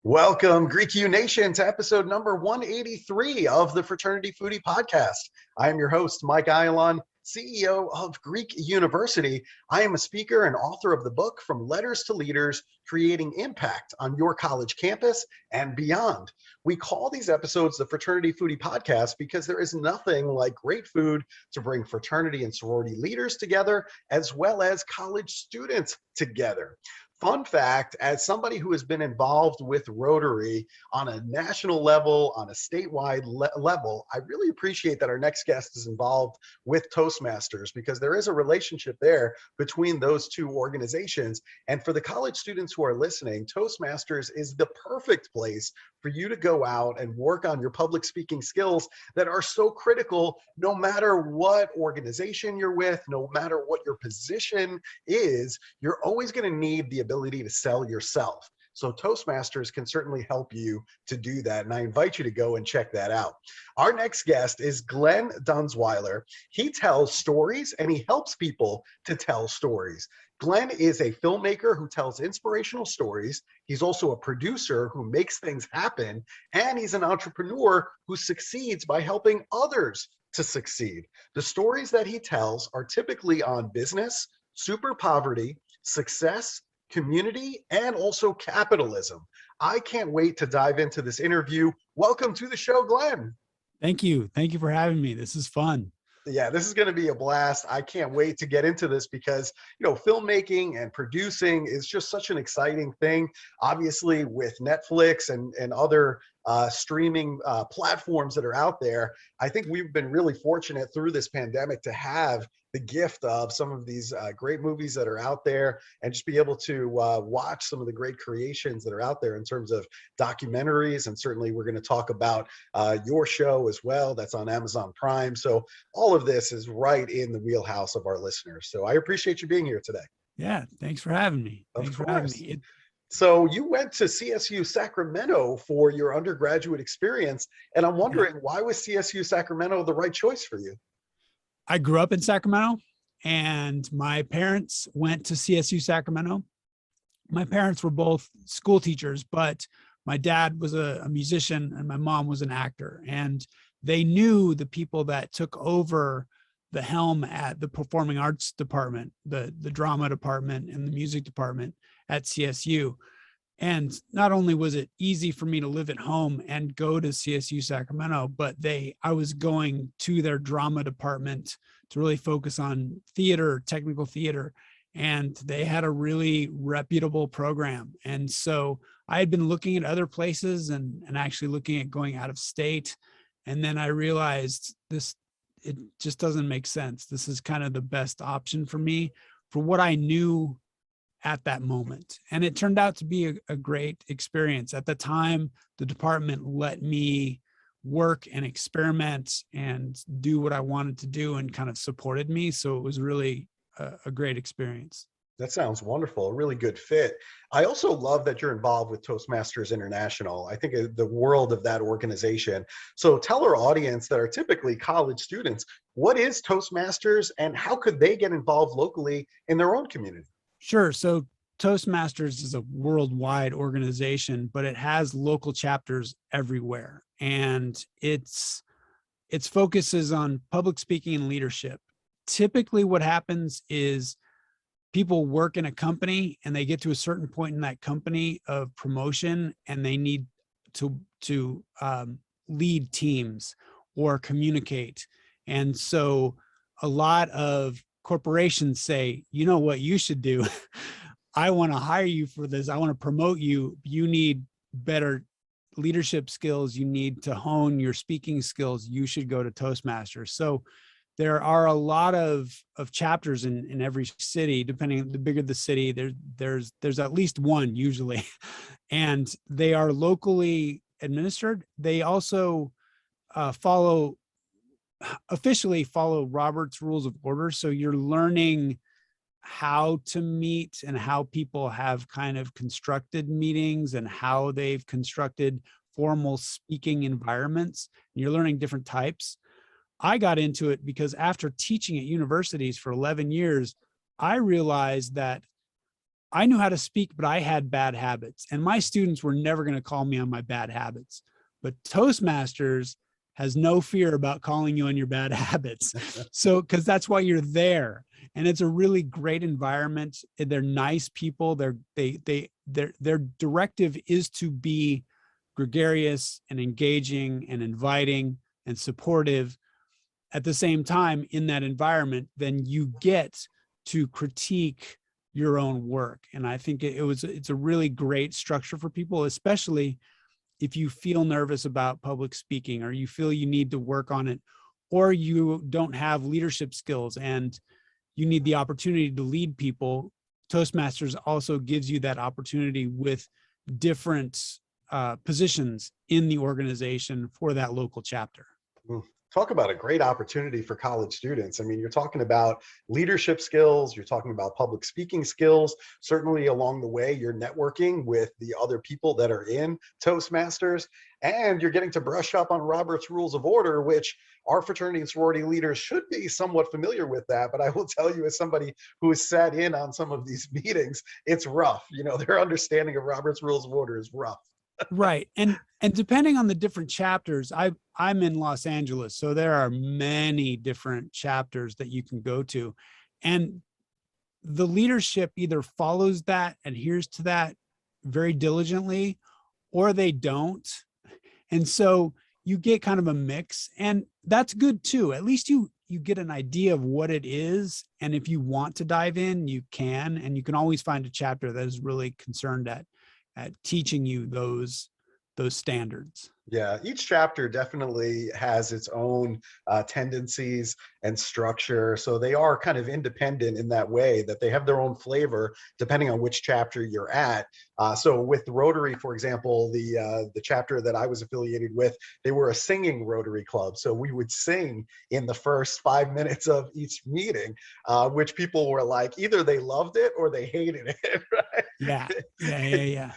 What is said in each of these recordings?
Welcome, Greek U Nation, to episode number 183 of the Fraternity Foodie Podcast. I am your host, Mike Ayalon, CEO of Greek University. I am a speaker and author of the book, From Letters to Leaders, Creating Impact on Your College Campus and Beyond. We call these episodes the Fraternity Foodie Podcast because there is nothing like great food to bring fraternity and sorority leaders together, as well as college students together. Fun fact, as somebody who has been involved with Rotary on a national level, on a statewide level, I really appreciate that our next guest is involved with Toastmasters, because there is a relationship there between those two organizations. And for the college students who are listening, Toastmasters is the perfect place for you to go out and work on your public speaking skills that are so critical, no matter what organization you're with, no matter what your position is. You're always going to need the ability to sell yourself. So Toastmasters can certainly help you to do that. And I invite you to go and check that out. Our next guest is Glen Dunzweiler. He tells stories and he helps people to tell stories. Glen is a filmmaker who tells inspirational stories. He's also a producer who makes things happen. And he's an entrepreneur who succeeds by helping others to succeed. The stories that he tells are typically on business, super poverty, success, community, and also capitalism. I can't wait to dive into this interview. Welcome to the show, Glen. Thank you. Thank you for having me. This is fun. Yeah, this is going to be a blast. I can't wait to get into this because, filmmaking and producing is just such an exciting thing. Obviously, with Netflix and other streaming platforms that are out there, I think we've been really fortunate through this pandemic to have the gift of some of these great movies that are out there, and just be able to watch some of the great creations that are out there in terms of documentaries. And certainly we're going to talk about your show as well. That's on Amazon Prime. So all of this is right in the wheelhouse of our listeners. So I appreciate you being here today. Yeah, thanks for having me. Of course. So you went to CSU Sacramento for your undergraduate experience, and I'm wondering, why was CSU Sacramento the right choice for you? I grew up in Sacramento, and my parents went to CSU Sacramento. My parents were both school teachers, but my dad was a musician and my mom was an actor. And they knew the people that took over the helm at the performing arts department, the drama department and the music department at CSU. And not only was it easy for me to live at home and go to CSU Sacramento, but I was going to their drama department to really focus on theater, technical theater, and they had a really reputable program. And so I had been looking at other places and actually looking at going out of state. And then I realized it just doesn't make sense. This is kind of the best option for me for what I knew at that moment. And it turned out to be a great experience. At the time, the department let me work and experiment and do what I wanted to do and kind of supported me. So it was really a great experience. That sounds wonderful. A really good fit. I also love that you're involved with Toastmasters International. I think the world of that organization. So tell our audience that are typically college students, what is Toastmasters and how could they get involved locally in their own community? Sure. So Toastmasters is a worldwide organization, but it has local chapters everywhere. And its focus is on public speaking and leadership. Typically what happens is people work in a company and they get to a certain point in that company of promotion and they need to lead teams or communicate. And so a lot of corporations say, you know what you should do? I want to hire you for this. I want to promote you. You need better leadership skills. You need to hone your speaking skills. You should go to Toastmasters. So there are a lot of chapters in every city, depending the bigger the city, there's at least one usually, and they are locally administered. They also officially follow Robert's Rules of Order. So you're learning how to meet and how people have kind of constructed meetings and how they've constructed formal speaking environments. You're learning different types. I got into it because after teaching at universities for 11 years, I realized that I knew how to speak, but I had bad habits, and my students were never going to call me on my bad habits. But Toastmasters has no fear about calling you on your bad habits. So, because that's why you're there, and it's a really great environment. They're nice people. Their directive is to be gregarious and engaging and inviting and supportive. At the same time, in that environment, then you get to critique your own work. And I think it's a really great structure for people, especially if you feel nervous about public speaking, or you feel you need to work on it, or you don't have leadership skills and you need the opportunity to lead people. Toastmasters also gives you that opportunity with different positions in the organization for that local chapter. Talk about a great opportunity for college students. I mean, you're talking about leadership skills, you're talking about public speaking skills. Certainly along the way, you're networking with the other people that are in Toastmasters, and you're getting to brush up on Robert's Rules of Order, which our fraternity and sorority leaders should be somewhat familiar with that. But I will tell you, as somebody who has sat in on some of these meetings, it's rough. You know, their understanding of Robert's Rules of Order is rough. Right. And depending on the different chapters, I'm in Los Angeles, so there are many different chapters that you can go to. And the leadership either follows that, adheres to that very diligently, or they don't. And so you get kind of a mix, and that's good too. At least you get an idea of what it is. And if you want to dive in, you can, and you can always find a chapter that is really concerned at teaching you those standards. Yeah, each chapter definitely has its own tendencies and structure. So they are kind of independent in that way, that they have their own flavor depending on which chapter you're at. So with Rotary, for example, the chapter that I was affiliated with, they were a singing Rotary club. So we would sing in the first 5 minutes of each meeting, which people were like, either they loved it or they hated it. Right? Yeah.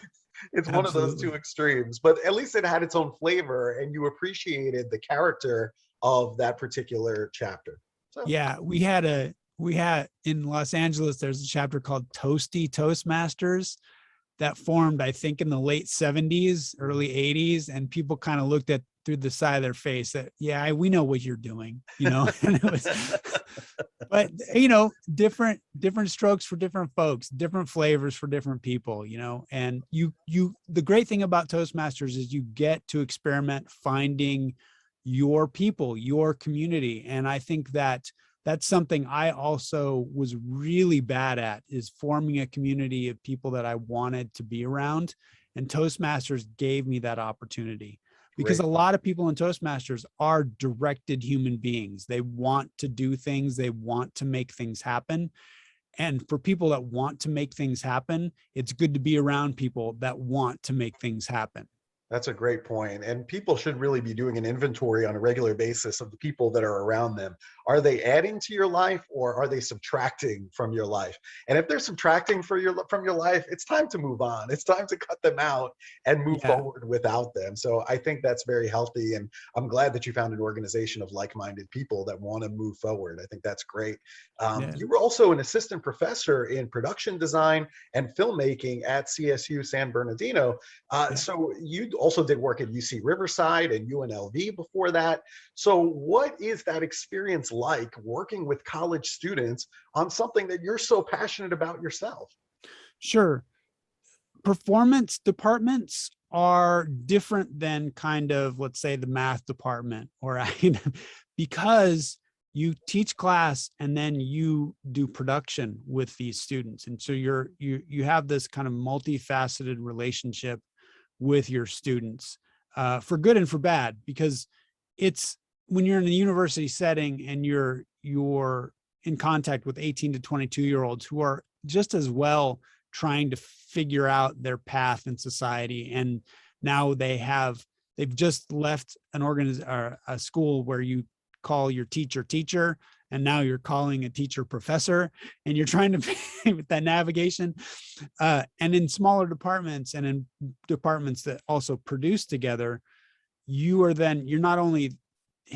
It's one of those two Absolutely. extremes, but at least it had its own flavor and you appreciated the character of that particular chapter. So Yeah, we had in Los Angeles, there's a chapter called Toastmasters that formed, I think, in the late 70s, early 80s, and people kind of looked at through the side of their face that, yeah, we know what you're doing, you know. And it was, but you know, different strokes for different folks, different flavors for different people, you know. And the great thing about Toastmasters is you get to experiment finding your people, your community. And I think that that's something I also was really bad at, is forming a community of people that I wanted to be around. And Toastmasters gave me that opportunity, because great. a lot of people in Toastmasters are directed human beings. They want to do things. They want to make things happen. And for people that want to make things happen, it's good to be around people that want to make things happen. That's a great point. And people should really be doing an inventory on a regular basis of the people that are around them. Are they adding to your life, or are they subtracting from your life? And if they're subtracting from your life, it's time to move on. It's time to cut them out and move Yeah. forward without them. So I think that's very healthy. And I'm glad that you found an organization of like-minded people that want to move forward. I think that's great. Yeah. You were also an assistant professor in production design and filmmaking at CSU San Bernardino. Yeah. So you also did work at UC Riverside and UNLV before that. So what is that experience like, working with college students on something that you're so passionate about yourself? Sure. Performance departments are different than kind of, let's say, the math department, or because you teach class and then you do production with these students. And so you have this kind of multifaceted relationship with your students, for good and for bad, because it's when you're in a university setting and you're in contact with 18 to 22-year-olds who are just as well trying to figure out their path in society. And now they've just left an or a school where you call your teacher, and now you're calling a teacher professor, and you're trying to with that navigation. And in smaller departments and in departments that also produce together, you're not only,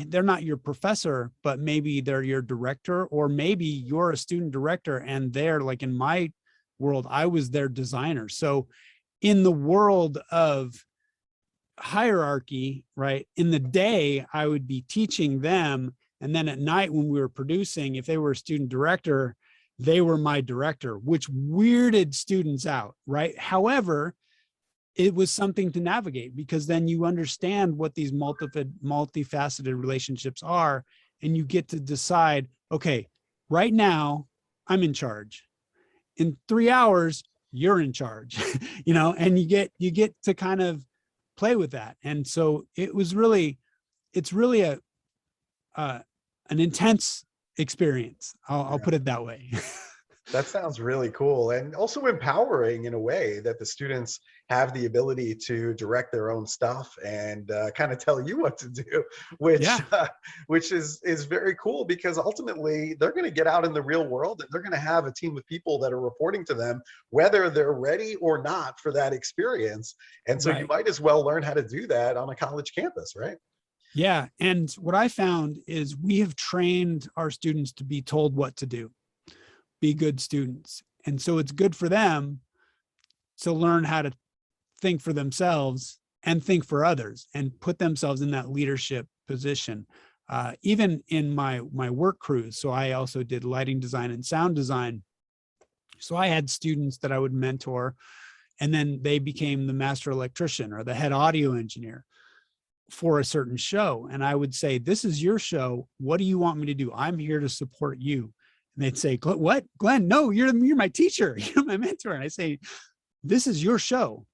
they're not your professor, but maybe they're your director, or maybe you're a student director and they're, like in my world, I was their designer. So in the world of hierarchy, right, in the day, I would be teaching them. And then at night when we were producing, if they were a student director, they were my director, which weirded students out, right? However, it was something to navigate, because then you understand what these multifaceted relationships are, and you get to decide, okay, right now I'm in charge. In 3 hours, you're in charge, and you get to kind of play with that. And so it's really an intense experience. I'll put it that way. That sounds really cool, and also empowering in a way that the students have the ability to direct their own stuff and kind of tell you what to do, which which is very cool, because ultimately they're going to get out in the real world and they're going to have a team of people that are reporting to them, whether they're ready or not for that experience. And so you might as well learn how to do that on a college campus, right? Yeah. And what I found is we have trained our students to be told what to do, be good students. And so it's good for them to learn how to think for themselves and think for others and put themselves in that leadership position. Even in my work crews. So I also did lighting design and sound design. So I had students that I would mentor, and then they became the master electrician or the head audio engineer for a certain show. And I would say, this is your show. What do you want me to do? I'm here to support you. And they'd say, what, Glenn? No, you're my teacher. You're my mentor. And I say, this is your show.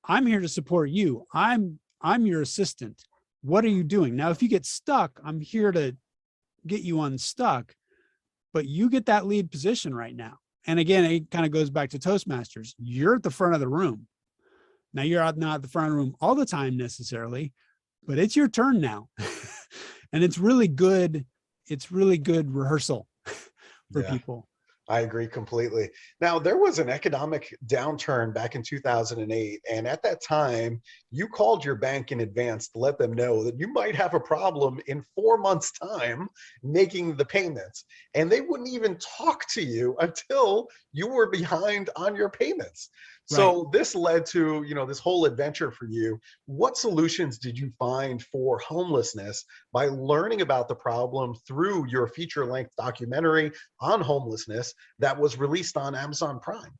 I'm here to support you. I'm your assistant. What are you doing? Now, if you get stuck, I'm here to get you unstuck, but you get that lead position right now. And again, it kind of goes back to Toastmasters. You're at the front of the room. Now, you're not at the front of the room all the time necessarily, but it's your turn now. And it's really good. It's really good rehearsal for people. I agree completely. Now, there was an economic downturn back in 2008. And at that time, you called your bank in advance to let them know that you might have a problem in 4 months' time making the payments. And they wouldn't even talk to you until you were behind on your payments. So this led to, this whole adventure for you. What solutions did you find for homelessness by learning about the problem through your feature-length documentary on homelessness that was released on Amazon Prime?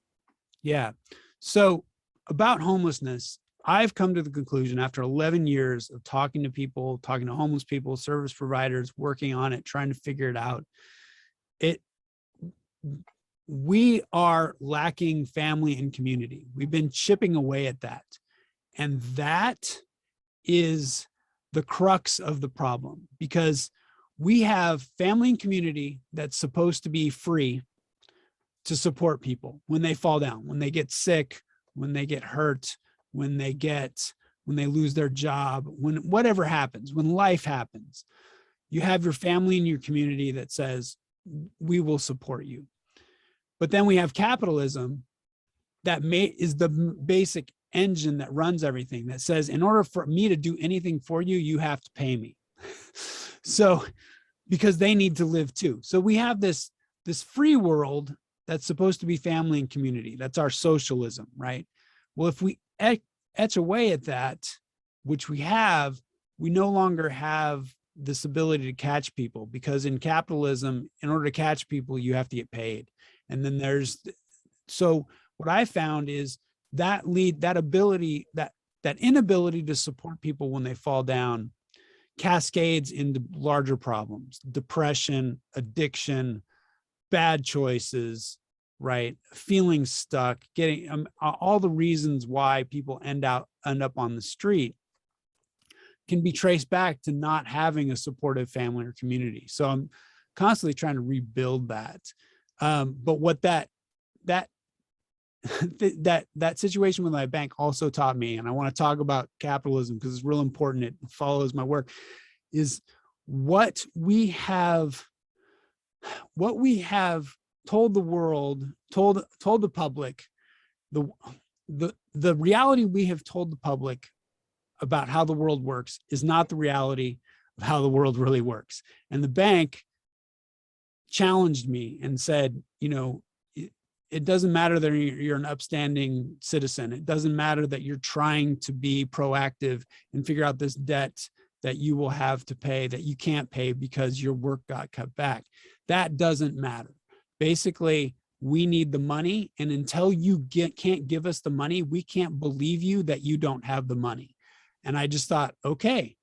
Yeah. So about homelessness, I've come to the conclusion after 11 years of talking to people, talking to homeless people, service providers, working on it, trying to figure it out. We are lacking family and community. We've been chipping away at that. And that is the crux of the problem, because we have family and community that's supposed to be free to support people when they fall down, when they get sick, when they get hurt, when they lose their job, when whatever happens, when life happens. You have your family and your community that says, we will support you. But then we have capitalism that is the basic engine that runs everything, that says, in order for me to do anything for you, you have to pay me. So, because they need to live too. So we have this free world that's supposed to be family and community. That's our socialism, right? Well, if we etch away at that, which we no longer have this ability to catch people, because in capitalism, in order to catch people, you have to get paid. And then so what I found is that inability to support people when they fall down cascades into larger problems: depression, addiction, bad choices, right? Feeling stuck, getting all the reasons why people end up on the street can be traced back to not having a supportive family or community. So I'm constantly trying to rebuild that. But what that situation with my bank also taught me, and I want to talk about capitalism because it's real important, it follows my work, is what we have what we have told the world, told the public, the reality we have told the public about how the world works is not the reality of how the world really works. And the bank challenged me and said, it doesn't matter that you're an upstanding citizen. It doesn't matter that you're trying to be proactive and figure out this debt that you will have to pay that you can't pay because your work got cut back. That doesn't matter. Basically, we need the money. And until you can't give us the money, we can't believe you that you don't have the money. And I just thought, okay,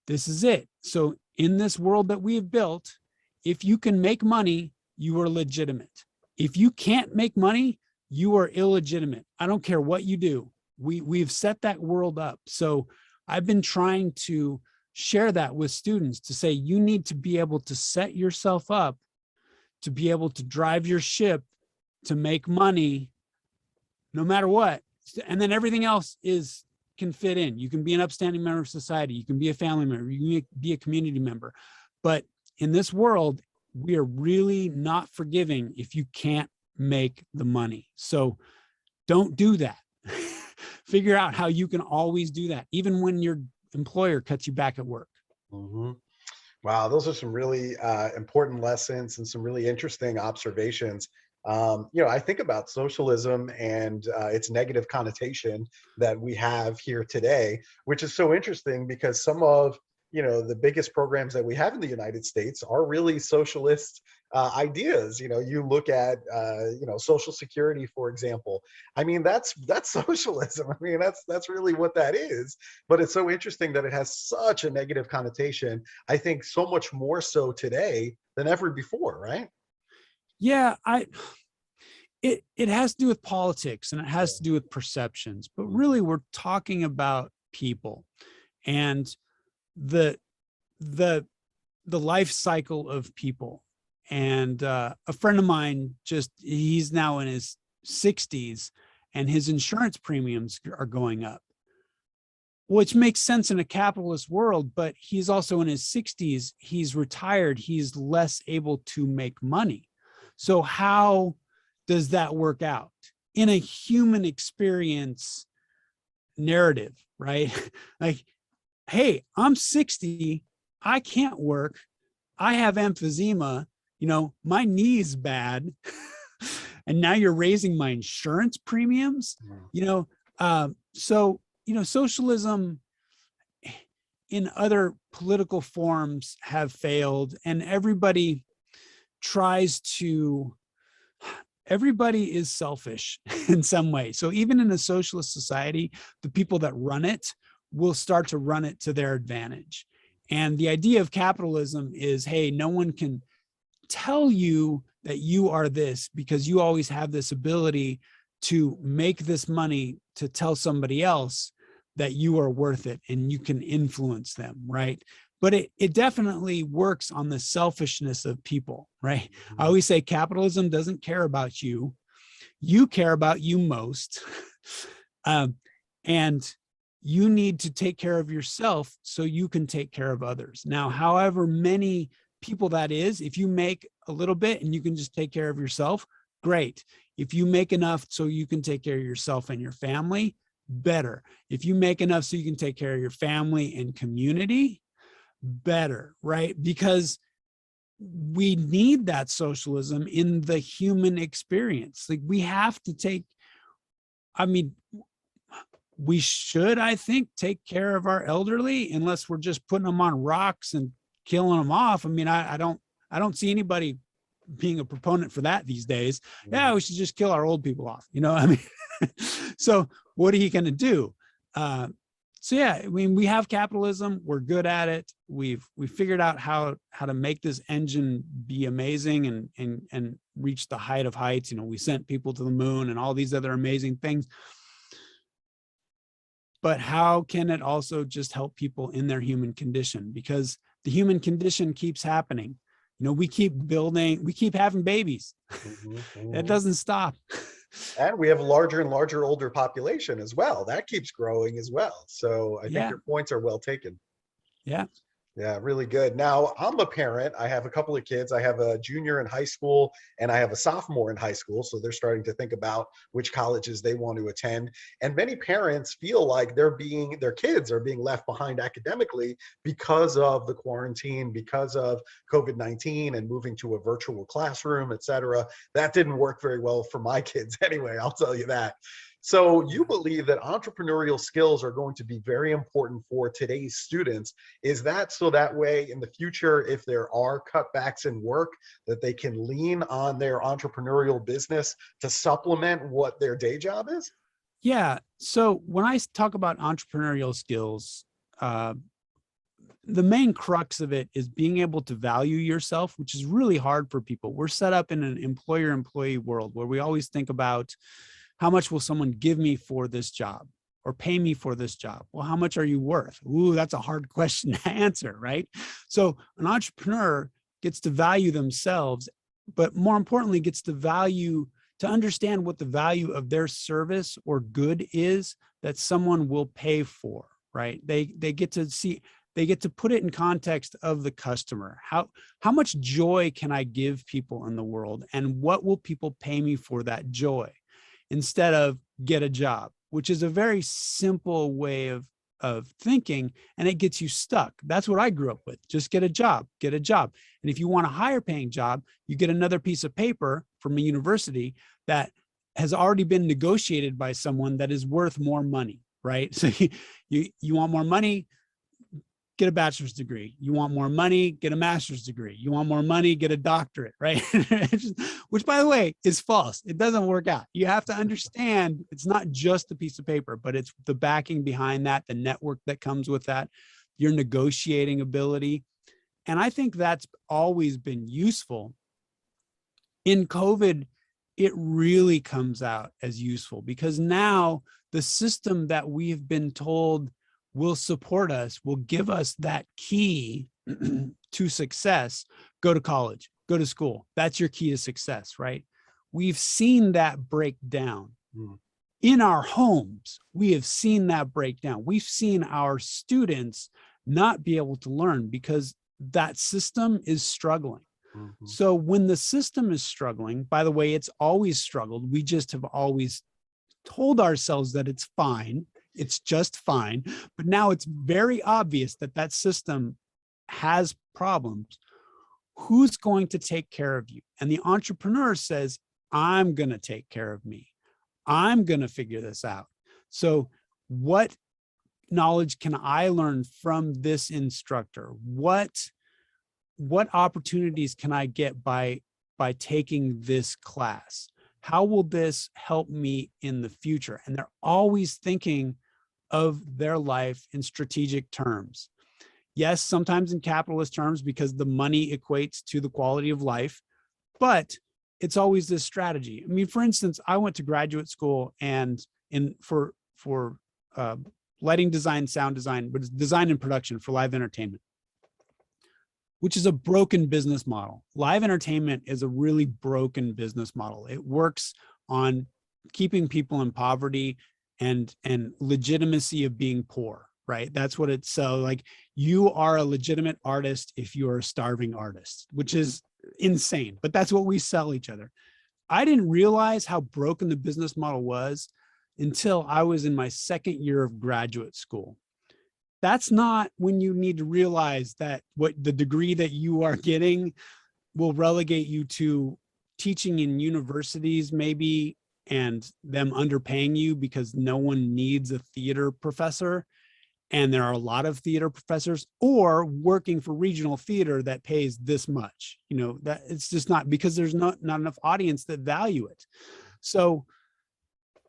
this is it. So in this world that we have built, if you can make money, you are legitimate. If you can't make money, you are illegitimate. I don't care what you do. We've set that world up. So I've been trying to share that with students to say, you need to be able to set yourself up to be able to drive your ship to make money no matter what. And then everything else can fit in. You can be an upstanding member of society. You can be a family member. You can be a community member. But in this world, we are really not forgiving if you can't make the money. So don't do that. Figure out how you can always do that, even when your employer cuts you back at work. Mm-hmm. Wow, those are some really important lessons and some really interesting observations. I think about socialism and its negative connotation that we have here today, which is so interesting because some of the biggest programs that we have in the United States are really socialist ideas. You look at Social Security, for example. I mean, that's socialism. I mean, that's really what that is. But it's so interesting that it has such a negative connotation. I think so much more so today than ever before, right? Yeah, it has to do with politics and it has to do with perceptions, but really we're talking about people and the life cycle of people. And a friend of mine, he's now in his 60s and his insurance premiums are going up, which makes sense in a capitalist world, but he's also in his 60s, he's retired, he's less able to make money. So how does that work out in a human experience narrative, right? Like, hey, I'm 60, I can't work, I have emphysema, my knee's bad, and now you're raising my insurance premiums, so socialism in other political forms have failed, and everybody is selfish in some way. So even in a socialist society, the people that run it will start to run it to their advantage. And the idea of capitalism is, hey, no one can tell you that you are this because you always have this ability to make this money to tell somebody else that you are worth it and you can influence them, right? But it definitely works on the selfishness of people, right? I always say capitalism doesn't care about you. You care about you most. And you need to take care of yourself so you can take care of others. Now, however many people that is, if you make a little bit and you can just take care of yourself, great. If you make enough so you can take care of yourself and your family, better. If you make enough so you can take care of your family and community, better, right? Because we need that socialism in the human experience. Like we have to we should, I think, take care of our elderly unless we're just putting them on rocks and killing them off. I mean, I don't see anybody being a proponent for that these days. Yeah, we should just kill our old people off. I mean, so what are you going to do? So yeah, I mean, we have capitalism. We're good at it. We figured out how to make this engine be amazing and reach the height of heights. We sent people to the moon and all these other amazing things. But how can it also just help people in their human condition? Because the human condition keeps happening. We keep building, we keep having babies. It doesn't stop. And we have a larger and larger older population as well. That keeps growing as well. So I think your points are well taken. Yeah. Yeah, really good. Now, I'm a parent. I have a couple of kids. I have a junior in high school and I have a sophomore in high school. So they're starting to think about which colleges they want to attend. And many parents feel like their kids are being left behind academically because of the quarantine, because of COVID-19 and moving to a virtual classroom, et cetera. That didn't work very well for my kids anyway, I'll tell you that. So you believe that entrepreneurial skills are going to be very important for today's students. Is that so that way in the future, if there are cutbacks in work, that they can lean on their entrepreneurial business to supplement what their day job is? Yeah. So when I talk about entrepreneurial skills, uh, the main crux of it is being able to value yourself, which is really hard for people. We're set up in an employer-employee world where we always think about how much will someone give me for this job or pay me for this job? Well, how much are you worth? Ooh, that's a hard question to answer, right? So an entrepreneur gets to value themselves, but more importantly, gets to understand what the value of their service or good is that someone will pay for, right? They get to see, they get to put it in context of the customer. How much joy can I give people in the world, and what will people pay me for that joy? Instead of get a job, which is a very simple way of thinking, and it gets you stuck. That's what I grew up with. Just get a job, get a job. And if you want a higher paying job, you get another piece of paper from a university that has already been negotiated by someone that is worth more money, right? So you want more money, get a bachelor's degree. You want more money, get a master's degree. You want more money, get a doctorate, right? Which, by the way, is false. It doesn't work out. You have to understand it's not just a piece of paper, but it's the backing behind that, the network that comes with that, your negotiating ability. And I think that's always been useful. In COVID, it really comes out as useful because now the system that we've been told will support us, will give us that key to success. Go to college, go to school. That's your key to success, right? We've seen that break down. In our homes, we have seen that break down. We've seen our students not be able to learn because that system is struggling. So when the system is struggling, by the way, it's always struggled. We just have always told ourselves that it's fine. It's just fine. But now it's very obvious that that system has problems. Who's going to take care of you? And the entrepreneur says, I'm going to take care of me. I'm going to figure this out. So what knowledge can I learn from this instructor? What opportunities can I get by taking this class? How will this help me in the future? And they're always thinking of their life in strategic terms. Yes, sometimes in capitalist terms because the money equates to the quality of life, but it's always this strategy. I mean, for instance, I went to graduate school and for lighting design, sound design, but it's design and production for live entertainment, which is a broken business model. Live entertainment is a really broken business model. It works on keeping people in poverty and legitimacy of being poor, right? That's what it's so like. You are a legitimate artist if you're a starving artist, which is insane, but that's what we sell each other. I didn't realize how broken the business model was until I was in my second year of graduate school. That's not when you need to realize that what the degree that you are getting will relegate you to teaching in universities maybe, and them underpaying you because no one needs a theater professor. And there are a lot of theater professors, or working for regional theater that pays this much, you know, that it's just not, because there's not enough audience that value it. So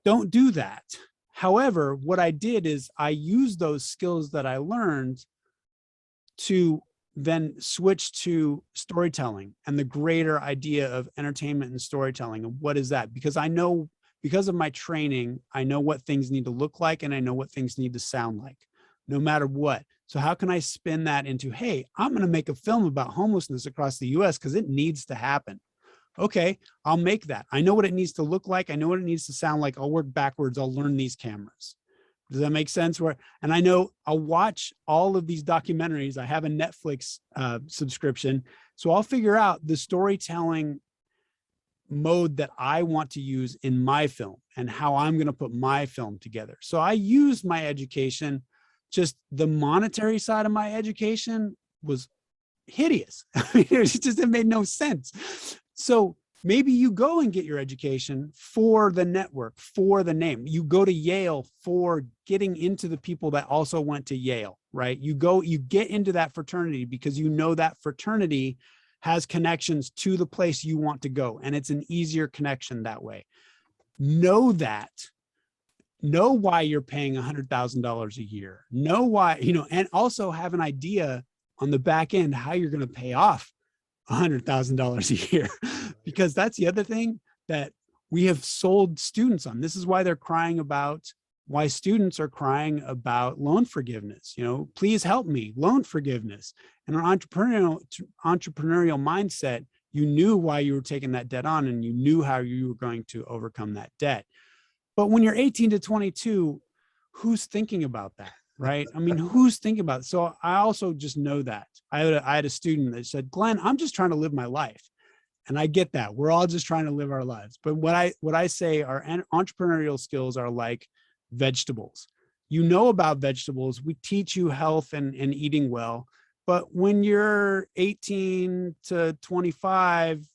don't do that. However, what I did is I used those skills that I learned to then switch to storytelling and the greater idea of entertainment and storytelling. And what is that? Because I know, because of my training, I know what things need to look like and I know what things need to sound like, no matter what. So how can I spin that into, hey, I'm going to make a film about homelessness across the US because it needs to happen. Okay, I'll make that. I know what it needs to look like. I know what it needs to sound like. I'll work backwards. I'll learn these cameras, Does that make sense? And I know I'll watch all of these documentaries. I have a Netflix subscription, so I'll figure out the storytelling mode that I want to use in my film and how I'm going to put my film together. So I used my education. Just the monetary side of my education was hideous. I mean, it made no sense. So maybe you go and get your education for the network, for the name. You go to Yale for getting into the people that also went to Yale, right? You get into that fraternity because you know that fraternity has connections to the place you want to go. And it's an easier connection that way. Know that. Know why you're paying $100,000 a year. Know why, and also have an idea on the back end how you're going to pay off $100,000 a year, because that's the other thing that we have sold students on. This is why why students are crying about loan forgiveness. Please help me, loan forgiveness. And an entrepreneurial mindset, you knew why you were taking that debt on and you knew how you were going to overcome that debt. But when you're 18 to 22, who's thinking about that? Right? I mean, who's thinking about it? So I also just know that. I had a student that said, Glenn, I'm just trying to live my life. And I get that. We're all just trying to live our lives. But what I say, our entrepreneurial skills are like vegetables. You know about vegetables. We teach you health and eating well. But when you're 18 to 25,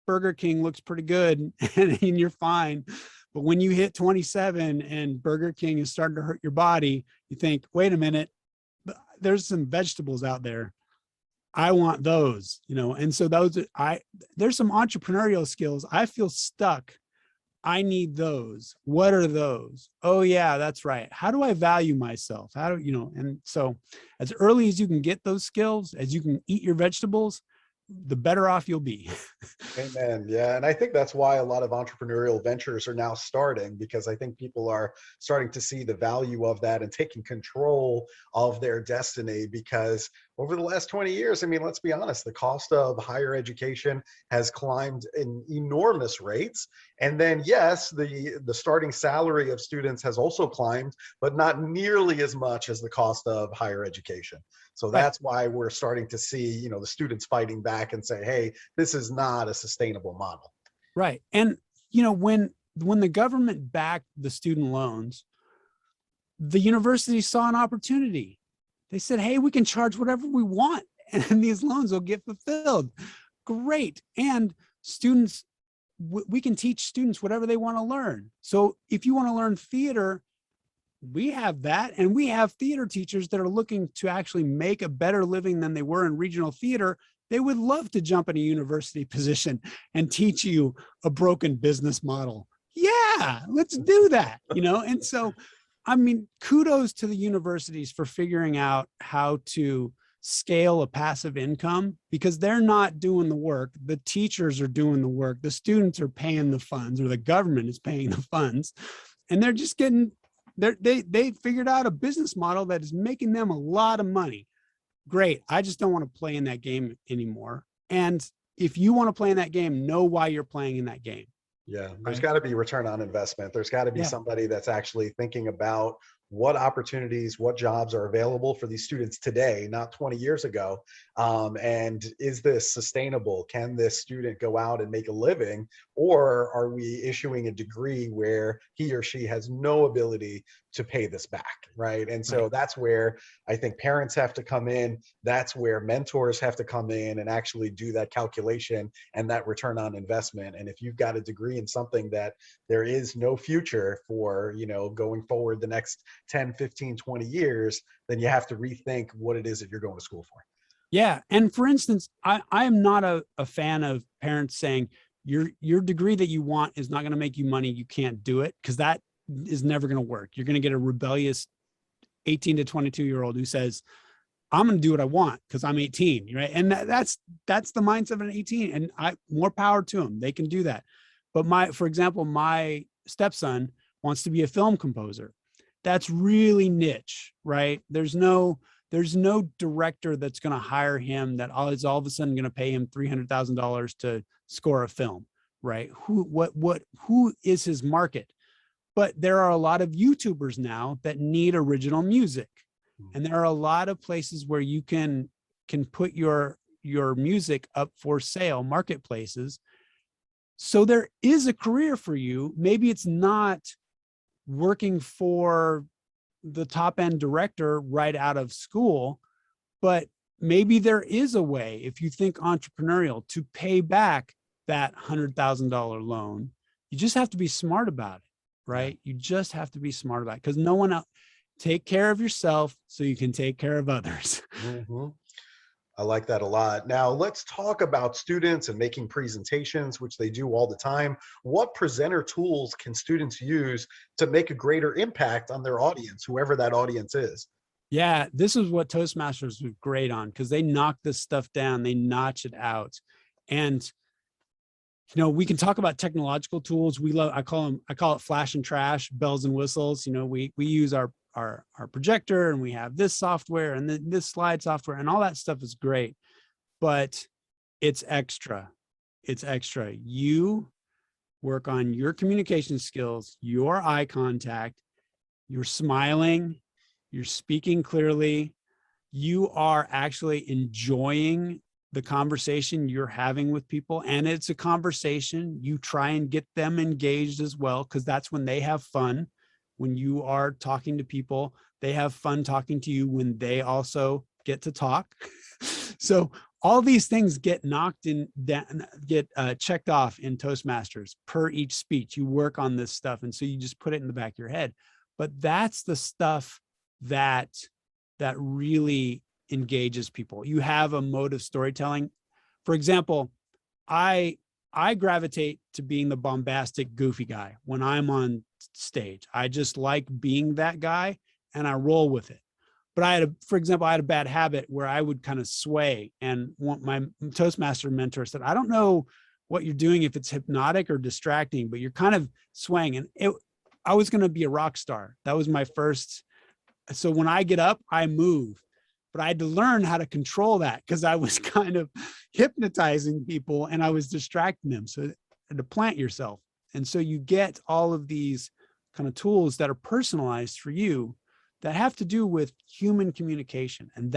Burger King looks pretty good and you're fine. But when you hit 27 and Burger King is starting to hurt your body, you think, wait a minute, there's some vegetables out there. I want those, and so there's some entrepreneurial skills. I feel stuck. I need those. What are those? Oh yeah, that's right. How do I value myself? And so as early as you can get those skills, as you can eat your vegetables, the better off you'll be. Amen. Yeah. And I think that's why a lot of entrepreneurial ventures are now starting, because I think people are starting to see the value of that and taking control of their destiny. Because over the last 20 years, I mean, let's be honest, the cost of higher education has climbed in enormous rates. And then, yes, the starting salary of students has also climbed, but not nearly as much as the cost of higher education. So that's why we're starting to see, the students fighting back and say, hey, this is not a sustainable model. Right. And, when the government backed the student loans, the university saw an opportunity. They said, hey, we can charge whatever we want and these loans will get fulfilled. Great. And students, we can teach students whatever they want to learn. So if you want to learn theater, we have that. And we have theater teachers that are looking to actually make a better living than they were in regional theater. They would love to jump in a university position and teach you a broken business model. Yeah, let's do that, And so, I mean, kudos to the universities for figuring out how to scale a passive income, because they're not doing the work. The teachers are doing the work. The students are paying the funds, or the government is paying the funds. And they're just they figured out a business model that is making them a lot of money. Great. I just don't want to play in that game anymore. And if you want to play in that game, know why you're playing in that game. Yeah, there's got to be return on investment. There's got to be somebody that's actually thinking about what opportunities, what jobs are available for these students today, not 20 years ago. And is this sustainable? Can this student go out and make a living? Or are we issuing a degree where he or she has no ability to pay this back, right? And so that's where I think parents have to come in. That's where mentors have to come in and actually do that calculation and that return on investment. And if you've got a degree in something that there is no future for, going forward the next 10, 15, 20 years, then you have to rethink what it is that you're going to school for. Yeah. And for instance, I am not a fan of parents saying your degree that you want is not going to make you money. You can't do it, because that is never going to work. You're going to get a rebellious 18 to 22-year-old who says, I'm going to do what I want because I'm 18, right? And that's the mindset of an 18, and more power to them. They can do that. But for example, my stepson wants to be a film composer. That's really niche, right? There's no director that's going to hire him that is all of a sudden going to pay him $300,000 to score a film, right? Who is his market? But there are a lot of YouTubers now that need original music. And there are a lot of places where you can put your music up for sale, marketplaces. So there is a career for you. Maybe it's not working for the top end director right out of school, but maybe there is a way, if you think entrepreneurial, to pay back that $100,000 loan. You just have to be smart about it, right? You just have to be smart about it, because no one else. Take care of yourself so you can take care of others. I like that a lot. Now let's talk about students and making presentations, which they do all the time. What presenter tools can students use to make a greater impact on their audience, whoever that audience is? Yeah, this is what Toastmasters was great on, because they knock this stuff down, they notch it out. And we can talk about technological tools. I call it flash and trash, bells and whistles. We use our projector, and we have this software and this slide software, and all that stuff is great, but it's extra. You work on your communication skills, your eye contact, you're smiling, you're speaking clearly, you are actually enjoying the conversation you're having with people. And it's a conversation. You try and get them engaged as well, because that's when they have fun. When you are talking to people, they have fun talking to you when they also get to talk. So all these things get checked off in Toastmasters per each speech. You work on this stuff. And so you just put it in the back of your head. But that's the stuff that really engages people. You have a mode of storytelling. For example, I gravitate to being the bombastic, goofy guy when I'm on stage. I just like being that guy, and I roll with it. But for example, I had a bad habit where I would kind of sway, and my Toastmaster mentor said, I don't know what you're doing, if it's hypnotic or distracting, but you're kind of swaying. And I was going to be a rock star. That was my first. So when I get up, I move. But I had to learn how to control that, because I was kind of hypnotizing people and I was distracting them. So to plant yourself. And so you get all of these kind of tools that are personalized for you that have to do with human communication. And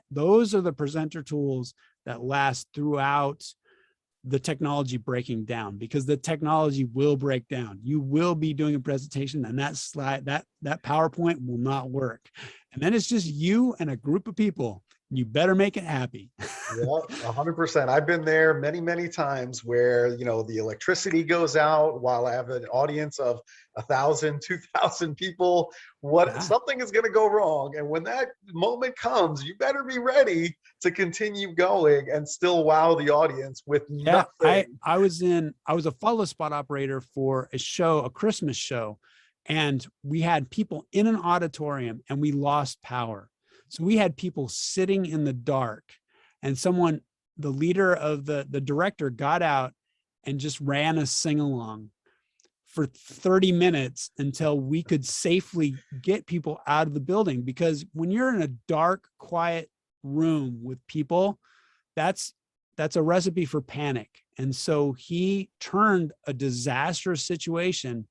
those are the presenter tools that last throughout the technology breaking down, because the technology will break down. You will be doing a presentation and that slide, that PowerPoint will not work. And then it's just you and a group of people. You better make it happy. Yeah, 100%. I've been there many, many times where, the electricity goes out while I have an audience of 1,000, 2,000 people. Something is going to go wrong. And when that moment comes, you better be ready to continue going and still wow the audience with nothing. I was a follow spot operator for a Christmas show, and we had people in an auditorium and we lost power. So we had people sitting in the dark, and the leader of the director got out and just ran a sing-along for 30 minutes until we could safely get people out of the building. Because when you're in a dark, quiet room with people, that's a recipe for panic. And so he turned a disastrous situation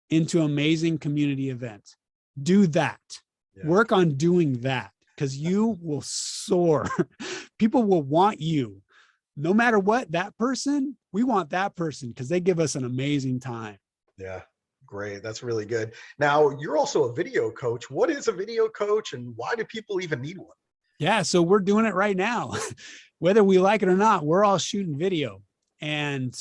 into amazing community event. Do that. Yeah. Work on doing that, because you will soar. People will want you. No matter what, we want that person, because they give us an amazing time. Yeah, great. That's really good. Now, you're also a video coach. What is a video coach, and why do people even need one? Yeah, so we're doing it right now. Whether we like it or not, we're all shooting video. And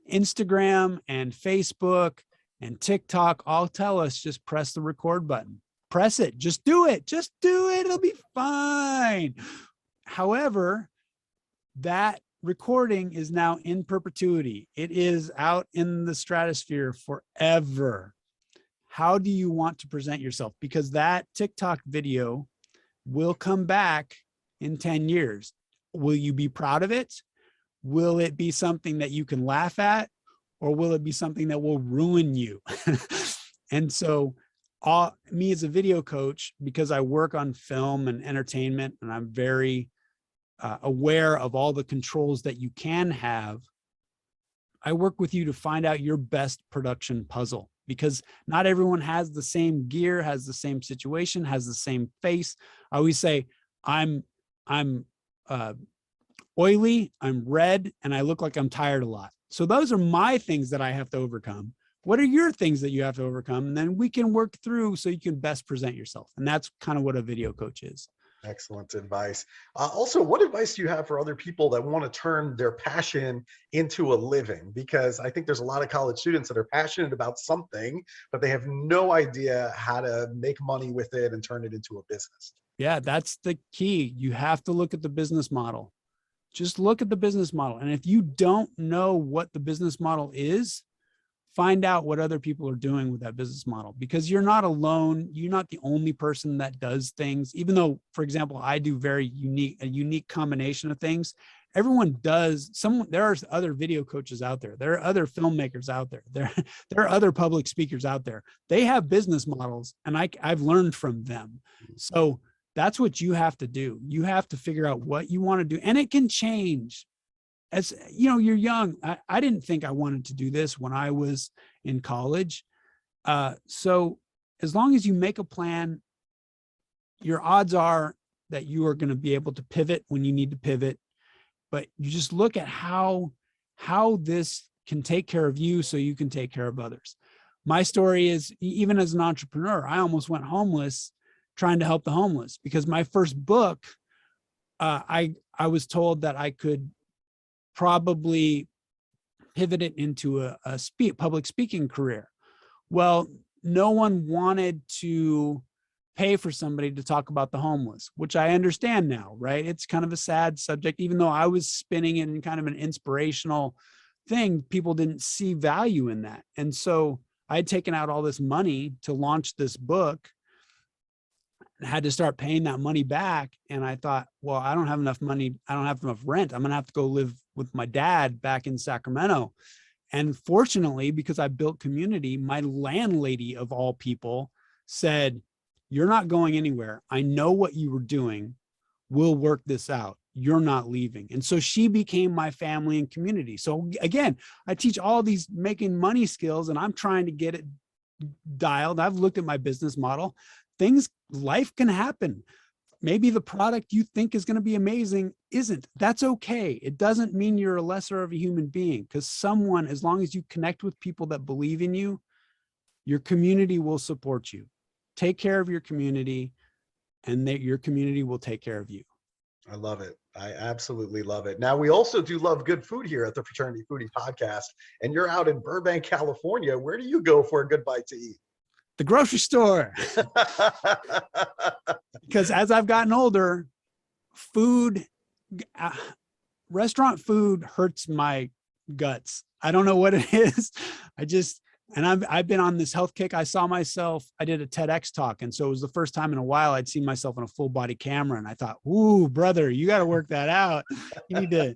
Instagram and Facebook and TikTok all tell us, just press the record button. Press it. Just do it. It'll be fine. However, that recording is now in perpetuity. It is out in the stratosphere forever. How do you want to present yourself? Because that TikTok video will come back in 10 years. Will you be proud of it? Will it be something that you can laugh at? Or will it be something that will ruin you? And so me as a video coach, because I work on film and entertainment, and I'm very aware of all the controls that you can have, I work with you to find out your best production puzzle. because not everyone has the same gear, has the same situation, has the same face. I always say I'm oily, I'm red, and I look like I'm tired a lot. So those are my things that I have to overcome. What are your things that you have to overcome? And then we can work through so you can best present yourself. And that's kind of what a video coach is. Excellent advice. Also, what advice do you have for other people that want to turn their passion into a living? Because I think there's a lot of college students that are passionate about something, but they have no idea how to make money with it and turn it into a business. Yeah, that's the key. You have to look at the business model. Just look at the business model. And if you don't know what the business model is, find out what other people are doing with that business model, because you're not alone. You're not the only person that does things, even though, for example, I do a unique combination of things. Everyone does there are other video coaches out there. There are other filmmakers out there. There are other public speakers out there. They have business models, and I've learned from them. So that's what you have to do. You have to figure out what you want to do, and it can change. As you know, you're young. I didn't think I wanted to do this when I was in college. So as long as you make a plan, your odds are that you are going to be able to pivot when you need to pivot. But you just look at how this can take care of you so you can take care of others. My story is, even as an entrepreneur, I almost went homeless trying to help the homeless, because my first book, I was told that I could probably pivot it into a public speaking career. Well, no one wanted to pay for somebody to talk about the homeless, which I understand now, right? It's kind of a sad subject. Even though I was spinning it in kind of an inspirational thing, people didn't see value in that. And so I had taken out all this money to launch this book, had to start paying that money back. And I thought, well, I don't have enough money. I don't have enough rent. I'm going to have to go live with my dad back in Sacramento. And fortunately, because I built community, my landlady of all people said, "You're not going anywhere. I know what you were doing. We'll work this out. You're not leaving." And so she became my family and community. So again, I teach all these making money skills, and I'm trying to get it dialed. I've looked at my business model. Life can happen. Maybe the product you think is going to be amazing isn't. That's okay. It doesn't mean you're a lesser of a human being, because as long as you connect with people that believe in you, your community will support you. Take care of your community, and your community will take care of you. I love it. I absolutely love it. Now, we also do love good food here at the Fraternity Foodie Podcast, and you're out in Burbank, California. Where do you go for a good bite to eat? The grocery store. Because as I've gotten older, restaurant food hurts my guts. I don't know what it is. I've been on this health kick. I did a TEDx talk. And so it was the first time in a while I'd seen myself on a full body camera. And I thought, ooh, brother, you got to work that out. You need to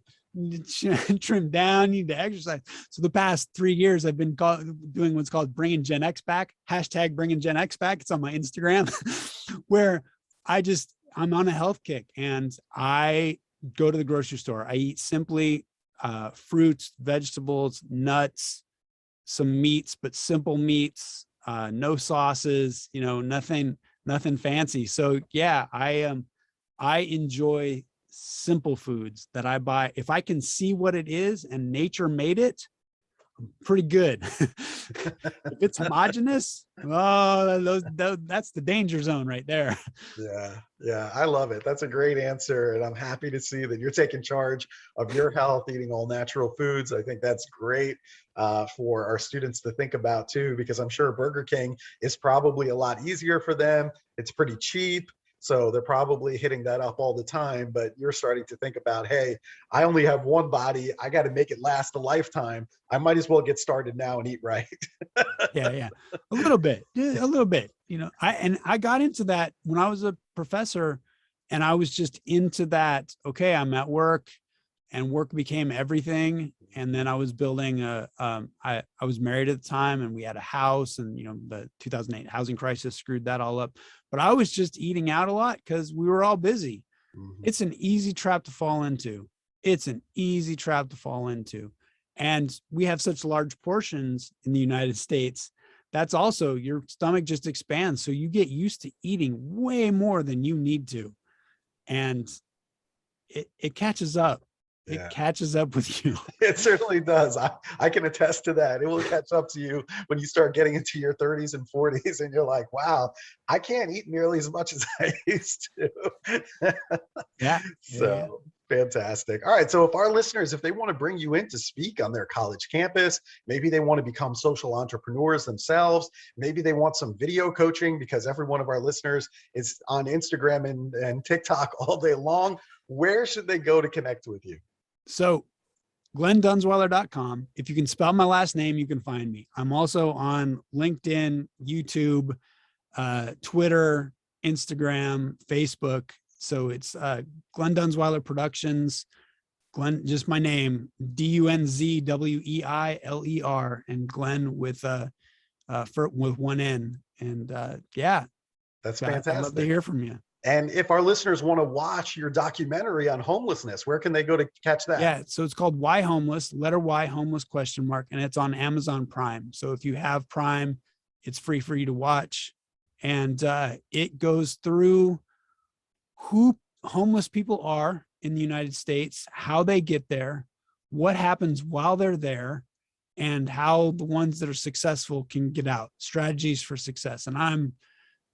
trim down, you need to exercise. So the past 3 years, I've been doing what's called bringing Gen X back, hashtag bringing Gen X back. It's on my Instagram, where I'm on a health kick, and I go to the grocery store. I eat simply fruits, vegetables, nuts, some meats, but simple meats, no sauces, nothing fancy. So yeah, I enjoy simple foods that I buy. If I can see what it is and nature made it, I'm pretty good. If it's homogenous, that's the danger zone right there. Yeah, I love it. That's a great answer, and I'm happy to see that you're taking charge of your health, eating all natural foods. I think that's great for our students to think about too, because I'm sure Burger King is probably a lot easier for them. It's pretty cheap. So they're probably hitting that up all the time, but you're starting to think about, hey, I only have one body. I got to make it last a lifetime. I might as well get started now and eat right. Yeah. A little bit. I got into that when I was a professor, and I was just into that. Okay, I'm at work, and work became everything. And then I was building I was married at the time, and we had a house, and the 2008 housing crisis screwed that all up. But I was just eating out a lot because we were all busy. Mm-hmm. It's an easy trap to fall into. And we have such large portions in the United States that's also, your stomach just expands. So you get used to eating way more than you need to. And it catches up. It Yeah. catches up with you. It certainly does. I can attest to that. It will catch up to you when you start getting into your 30s and 40s, and you're like, wow, I can't eat nearly as much as I used to. Yeah. Yeah. So fantastic. All right. So if our listeners, if they want to bring you in to speak on their college campus, maybe they want to become social entrepreneurs themselves, maybe they want some video coaching because every one of our listeners is on Instagram and TikTok all day long, where should they go to connect with you? So glendunzweiler.com. If you can spell my last name, you can find me. I'm also on LinkedIn, YouTube, Twitter, Instagram, Facebook. So it's Glen Dunzweiler Productions, Glen, just my name, DUNZWEILER, and Glen with one N. And yeah, That's I'd love to fantastic. hear from you. And if our listeners want to watch your documentary on homelessness, where can they go to catch that? Yeah, so it's called Why Homeless, letter Y, homeless, ? And it's on Amazon Prime. So if you have Prime, it's free for you to watch. And it goes through who homeless people are in the United States, how they get there, what happens while they're there, and how the ones that are successful can get out, strategies for success. And I'm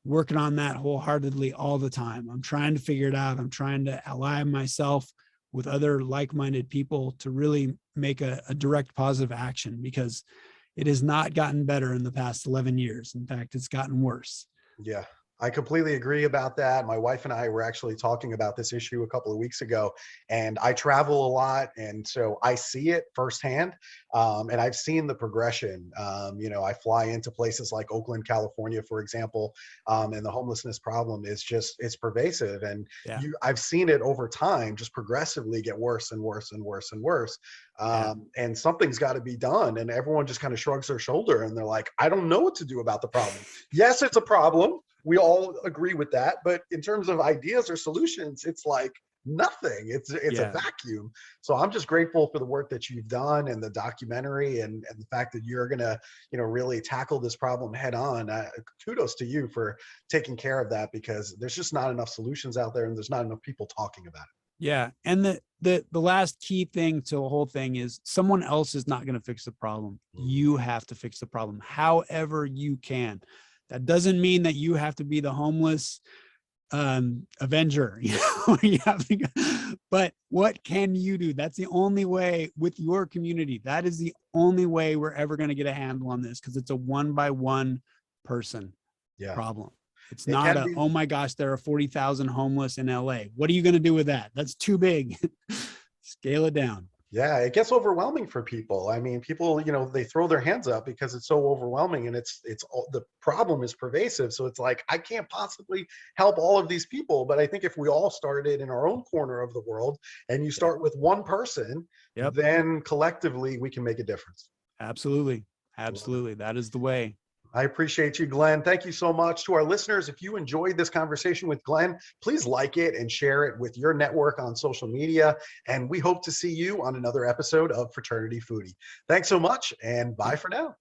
working on that wholeheartedly all the time. I'm trying to figure it out. I'm trying to ally myself with other like-minded people to really make a direct positive action, because it has not gotten better in the past 11 years. In fact, it's gotten worse. Yeah, I completely agree about that. My wife and I were actually talking about this issue a couple of weeks ago, and I travel a lot, and so I see it firsthand, and I've seen the progression. I fly into places like Oakland, California, for example, and the homelessness problem is it's pervasive, and Yeah. I've seen it over time just progressively get worse and worse and worse and worse. And something's got to be done, and everyone just kind of shrugs their shoulder and they're like, I don't know what to do about the problem. Yes, it's a problem. We all agree with that. But in terms of ideas or solutions, it's like nothing. It's a vacuum. So I'm just grateful for the work that you've done and the documentary and the fact that you're going to, really tackle this problem head on. Kudos to you for taking care of that, because there's just not enough solutions out there and there's not enough people talking about it. Yeah. And the last key thing to the whole thing is someone else is not going to fix the problem. You have to fix the problem however you can. That doesn't mean that you have to be the homeless avenger, but what can you do? That's the only way with your community. That is the only way we're ever going to get a handle on this, because it's a one-by-one person problem. It's not oh my gosh, there are 40,000 homeless in LA. What are you going to do with that? That's too big. Scale it down. Yeah, it gets overwhelming for people. I mean, people, they throw their hands up because it's so overwhelming, and it's the problem is pervasive. So it's like, I can't possibly help all of these people. But I think if we all started in our own corner of the world, and you start with one person, then collectively we can make a difference. Absolutely. Absolutely. That is the way. I appreciate you, Glen. Thank you so much. To our listeners, if you enjoyed this conversation with Glen, please like it and share it with your network on social media. And we hope to see you on another episode of Fraternity Foodie. Thanks so much, and bye for now.